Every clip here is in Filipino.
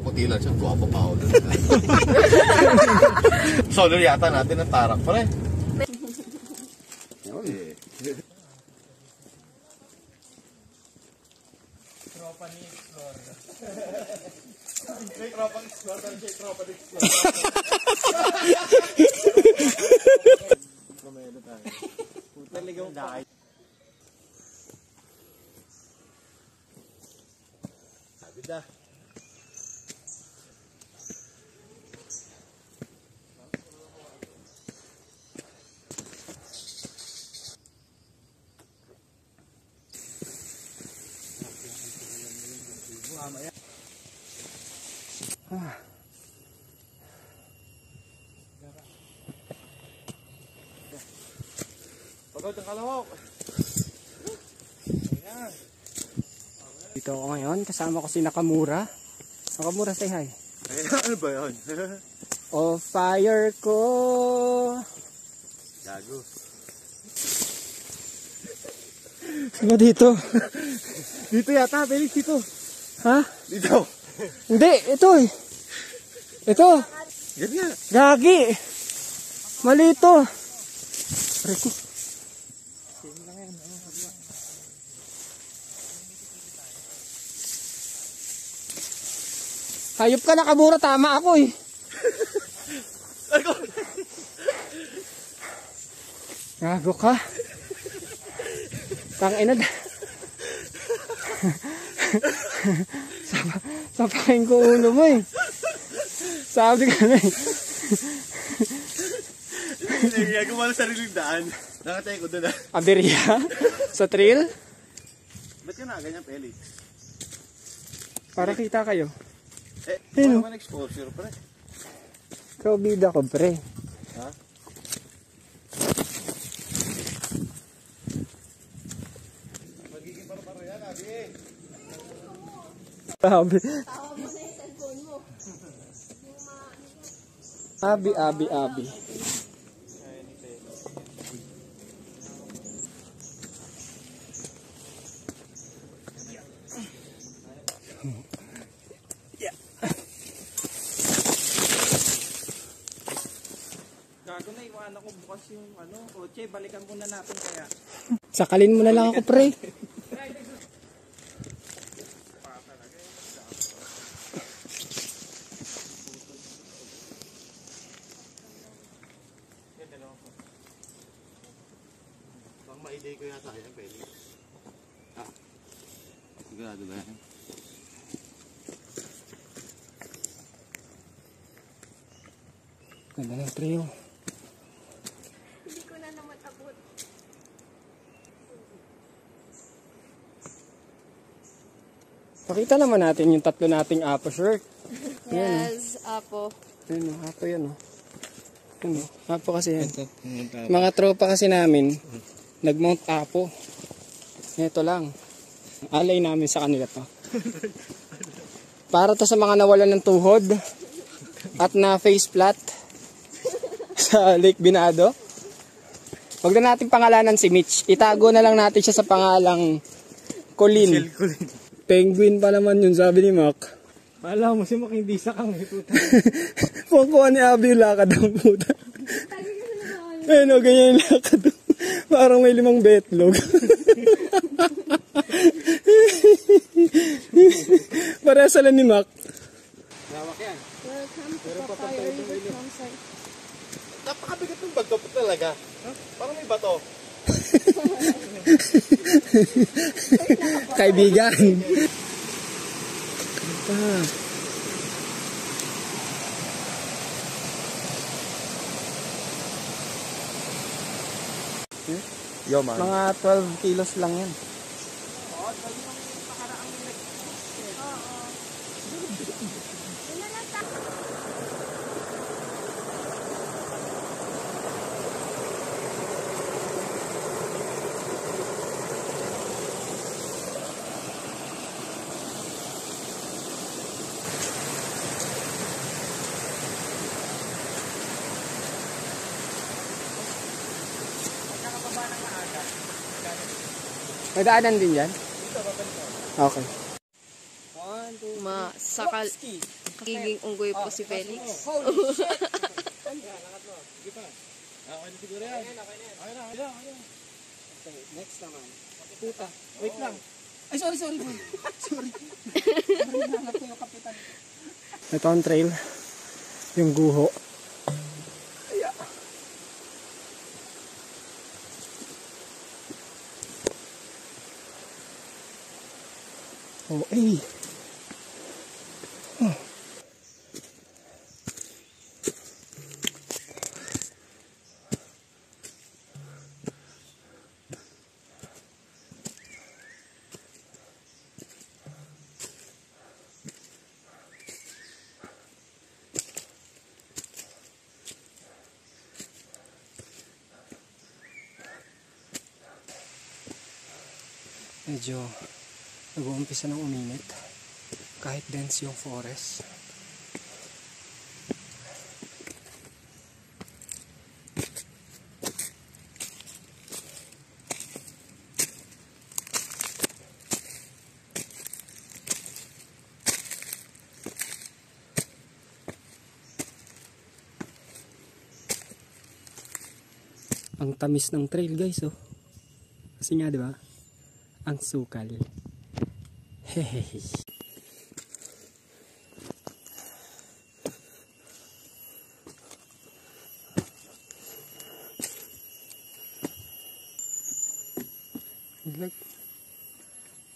puti lang siya, guwapo pa ako. Solo yata natin ang tarak pa rin. Tropa ni Explore. May tropang explore, pero siya tropa ni explore. Kumelo tayo. Naligaw pa. Sabi na. Mamaya. Pagod ang kalawak. Dito ako ngayon, kasama ko si Nakamura. Nakamura, say hi. Ano ba yun? O fire ko. Gago. Sino dito? Dito yata, Felix, dito. Ha? Dito. Hindi, ito eh. Ito. Yan nga. Gagi. Mali ito. Rico. Hayop ka, Nakamura, tama ako eh. Gago ka. Tangina. Sapakin ko ulo mo eh. Sabi ka na eh. Gagawa ng sariling daan. Nakatay ko doon ah. Aberya? Sa trail? Ba't ka na ganyan, Felix? Para kita kayo. Eh, wala naman exposure, pre. Ikaw bida ko, pre. Ha? Magiging paro-paro yan, Abi. Abi. Tawa mo na yung cellphone mo. Abi. Gago na, iwanan ko bukas yung kotse. Balikan muna natin kaya. Sakalin mo na lang ako, pre. Bang ma-idea ko yata yan, Felix. Ha? Sigurado ba yan? Ganda ng trio. Hindi ko na naman abot. Pakita naman natin yung tatlo nating Apo shirt. Yes, Apo. Ayun o, Apo yan o. Ayun o, Apo kasi yan. Mga tropa kasi namin, nag-mount Apo. Ito lang. Alay namin sa kanila to. Para to sa mga nawalan ng tuhod at na face flat sa Lake Binado. Huwag na natin pangalanan si Mitch. Itago na lang natin siya sa pangalang Colin. Penguin pa naman yun, sabi ni Mac. Pala mo si Mac hindi sa kang puta. Kukuha ni Abby yung lakad ng puta. Ayun o, ganyan yung lakad. Parang may 5 betlog. Parehas lang ni Mac. Lawak yan. Welcome to Papaya River Campsite. Napakabigat ng bagto talaga. Huh? Parang may bato. Kaibigan. Yo, man. Mga 12 kilos lang yan. May daanan din yan? Okay. 1, Masakal. Ski. Magiging unggoy po si Felix. Holy shit! Okay na siguro yan. Okay na. Okay, next naman. Puta. Wait lang. Ay, sorry boy. Sorry. Nahanap ko yung kapitan. Ito ang trail. Yung guho. Ayan. Oh, ay. Oh. Medyo nag-uumpisa ng uminit kahit dense yung forest. Ang tamis ng trail guys oh. Kasi nga di ba? Ang sukal. Hehehe.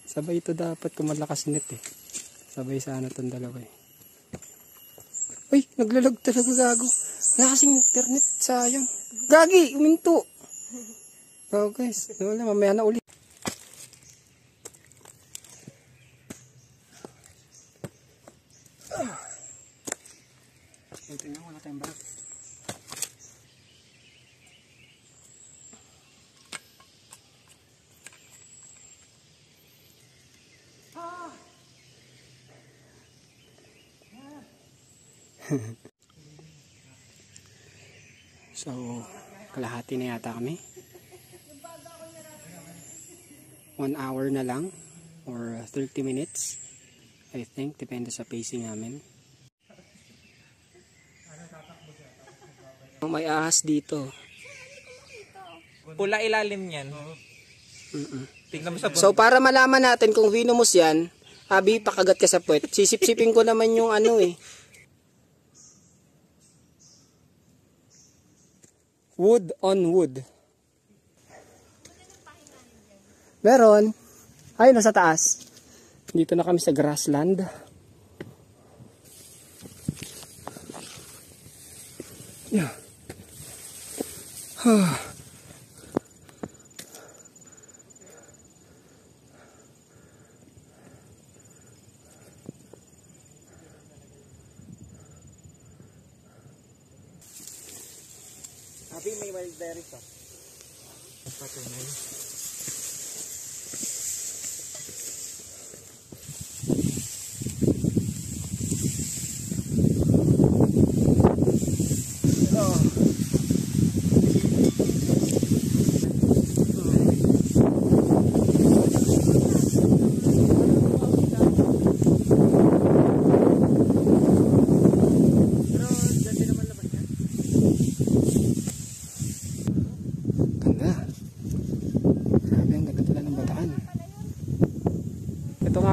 Sabay ito dapat kung malakas net eh. Sabay sana itong dalawa eh. Uy, naglalag talaga gago. Wala kasing internet, sayang. Gagi, uminto. Oh guys, wala, mamaya na ulit. Tingnan, wala tayong barak. So, kalahati na yata kami. 1 hour na lang or 30 minutes. I think, depende sa pacing namin. May ahas dito. Pula ilalim yan. Tingnan mo sa So, para malaman natin kung venomous yan, Abi, pakagat ka sa puwet. Sisip-sipin ko naman yung ano eh. Wood on wood. Meron. Ay, nasa taas. Dito na kami sa grassland. Yeah. Abi, may wild berries ah. Patunay.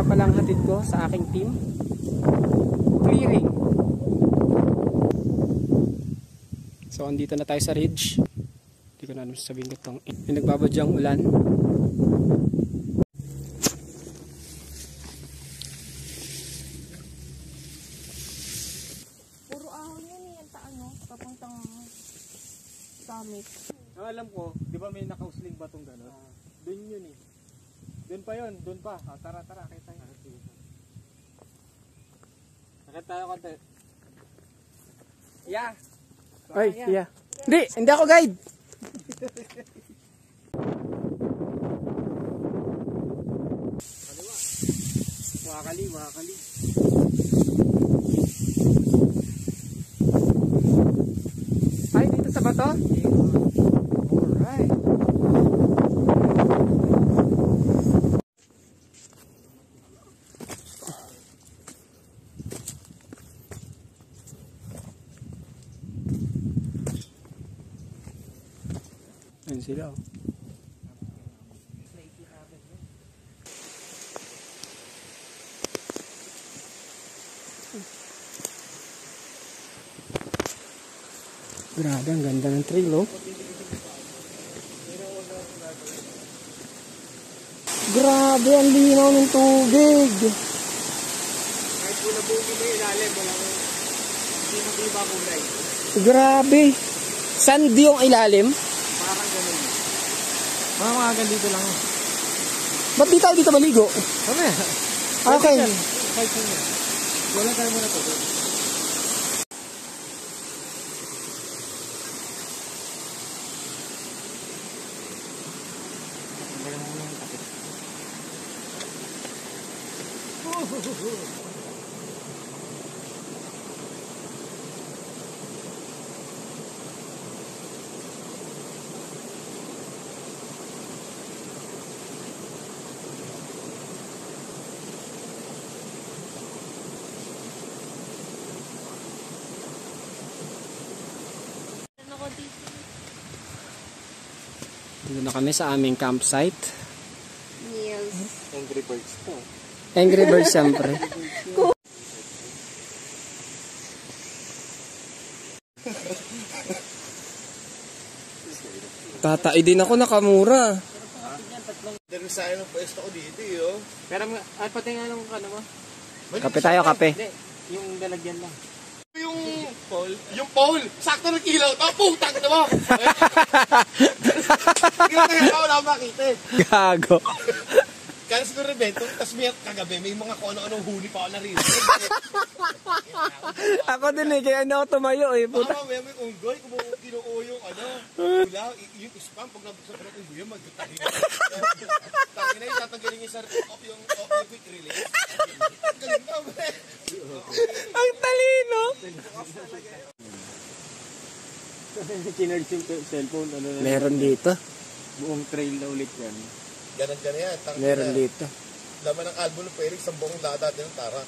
Palang hatid ko sa aking team. Clearing. So, andito na tayo sa ridge. Hindi ko na alam sabihin ko itong nagbabadyang ulan. Puro ahon yun eh. Ang taan no? Papuntang summit. Ang alam ko, di ba may nakausling batong gano'n? Doon yun eh. Doon pa yun, doon pa. Tara, akit tayo. Akit tayo konti. Yeah. Ay, yeah. Hindi ako guide. Wakali. Ay, dito sa bato? Alright. Doon sila. Oh. Grabe, ang ganda ng trail, oh. Grabe, ang linaw ng tubig. Kahit bulabugin mo yung ilalim, walang hindi mag-iba kulay. Grabe. Sandy yung ilalim? Parang ganun. Mga ganito lang. Ba't di tayo dito maligo? Mamaya. Okay. Kahit saan yan. Wala tayo muna to. Dito na kami sa aming campsite. Yes. Angry Birds to. Angry Birds, siyempre. Tatay din ako, nakamura. Dari sa ng pwesto ko dito, yo. Pero ay pati nga nung ano mo? Kape tayo, kape. Hindi, yung lalagyan lang. Yung pole, sakto ng kilaw. Oh, putang na mo! Hindi mo kaya wala akong makita eh. Gago. Kaya siguro evento, tapos may kagabi, may mga kung ano-anong huli pa ako narinig. Ako din eh, kaya hindi ako tumayo eh. Puta. Baka may unggoy, kung kinukuha yung ano, ulaw, yung spam, pag nabuksan ko ng unggoy, magtatahin. Tangin na yung tatanggalin yung yung quick release. Galing na, pre. Ang talino. Kinarge yung cellphone, ano na. Meron dito. Buong trail na ulit yan. Ganon ka na yan. Meron dito. Laman ng album ng Perix, sa buong dada din ng Tara.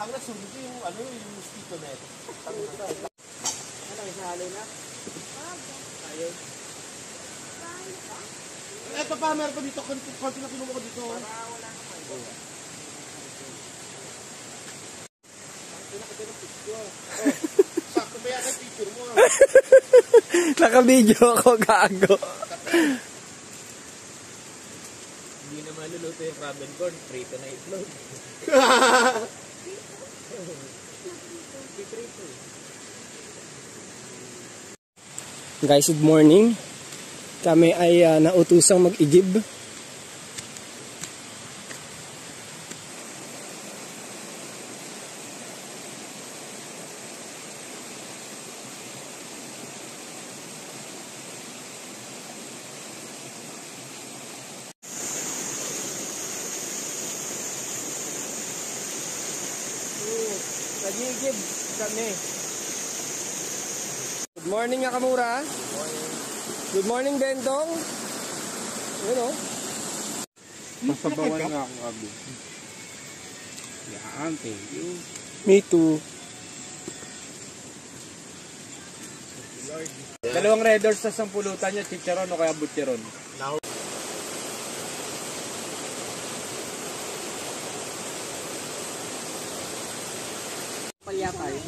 Ang nasunog ko yung ano, yung mosquito net. Ano, isali na? Ayaw. Eto pa, meron pa dito. Konti na kinuha ko dito. Para wala naman. Sakto ba yan ang picture mo? Naka-video ako, gago. Hindi na maluluto yung ramen corn, prito na itlog. Guys, good morning. Kami ay nautusang mag-igib. Nag-igib kami. Good morning, Nakamura. Good morning, Dendong. Yun o. Masabawan nga akong abi. Yan, thank you. Me too. Dalawang red doors sa sampulutan niya, chicharon o kaya butcheron.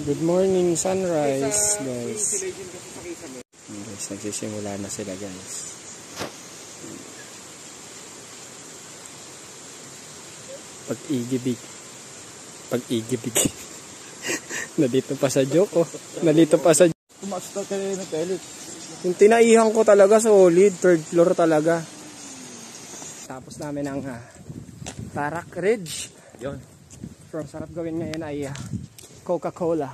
Good morning, sunrise, guys. Si Legend kasi sa kisame. Guys, nagsisimula na sila, guys. Pag-igibig. Pag-igibig. Nandito pa sa joke, oh. Nandito pa sa joke. Tumaas na kayo ng pelit. Yung tinaihan ko talaga, solid. Third floor talaga. Tapos namin ang Tarak Ridge. Yun. Pero ang sarap gawin ngayon ay Coca-Cola.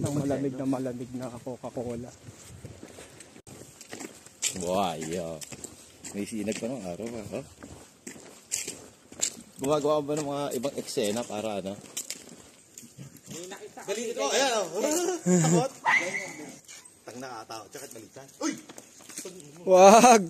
ng malamig na Coca-Cola. Wow, may sinag pa ng araw ha. Oh. Gumagawa ba ng mga ibang eksena para ano? Galing ito, ayan o. Takot. Tang nakatawa, tsaka balikan. Uy! Wag!